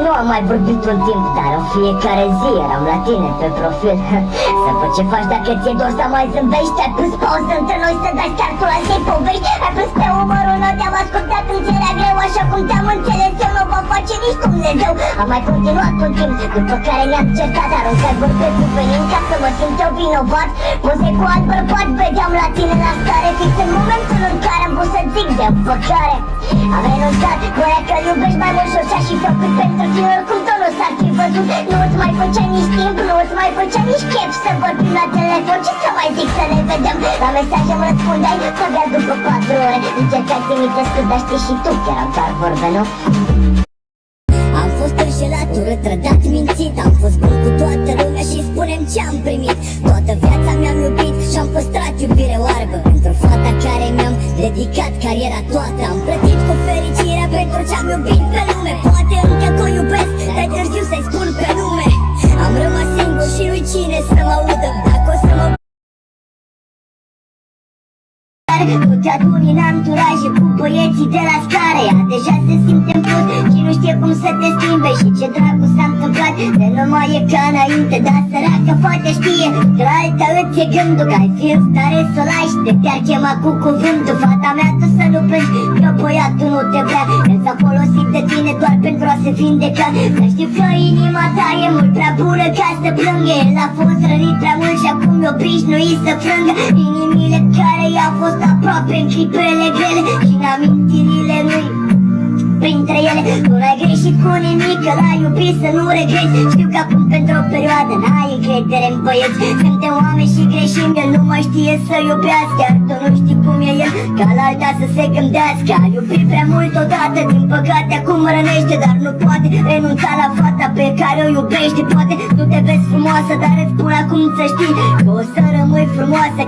Nu am mai vorbit un timp, dar în fiecare zi eram la tine pe profil. Să văd ce faci, dacă ți-e dor să mai zâmbești. Ai pus pauză între noi să dai chiar tu la zi povești. Ai pus pe umărul meu, te-am ascultat, îți era greu. Așa cum te-am înțeles eu, nu va face nici Dumnezeu. Am mai continuat un timp, după care ne-am certat. Aruncat vorbe cu venin ca să mă simt eu vinovat. Poze cu alt bărbat vedeam la tine la stare, fix în momentul în care am vrut să zic de împăcare. Am renunțat, voia că iubești mai mult și o și făcut pentru tine. Oricum tot nu s-ar fi văzut. Nu-ți mai făcea nici timp, nu-ți mai făcea nici chef să vorbim la telefon. Ce să mai zic, să ne vedem? La mesaje îmi răspundeai abia după 4 ore. Încercai să mi te scut, dar știi și tu că erau doar vorbe, nu? Am fost înșelat, urât, trădat, mințit. Am fost bun cu toată lumea și spunem ce-am primit. Toată viața mi-am iubit și-am păstrat iubire oarbă pentru fata care mi-am dedicat cariera toată. Am plătit cu fericirea pentru ce-am iubit pe lume. Poate încă că o iubesc, dar târziu să-i spun pe nume. Am rămas singur și nu-i cine să mă audă. Dacă o să mă tu te aduni în anturaje cu băieții de la scară. Ea deja se simte în plus și nu știe cum să te schimbe. Și ce dracu s-a întâmplat, de nu mai e ca înainte. Dar săracă fata știe că la alta îți e gândul, că ai fi în stare să o lași, de te-ar chema cu cuvântul. Fata mea, tu să nu plângi, că băiatul nu te vrea. El s-a folosit de tine doar pentru a se vindeca. Dar știu că inima ta e mult prea bună ca să plângă. El a fost rănit prea mult și acum e obișnuit să frângă. Inimile care i-au fost aproape în clipele grele și în amintirile lui printre ele. Tu n-ai greșit cu nimic, că l-ai iubit să nu regreți. Știu că acum pentru o perioadă n-ai încredere în băieți. Suntem oameni și greșim, el nu mai știe să iubească. Iar tu nu știi cum e el, ca la alta să se gândească. A iubit prea mult odată, din păcate acum rănește. Dar nu poate renunța la fata pe care o iubește. Poate nu te vezi frumoasă, dar îți spun acum să știi că o să rămâi frumoasă.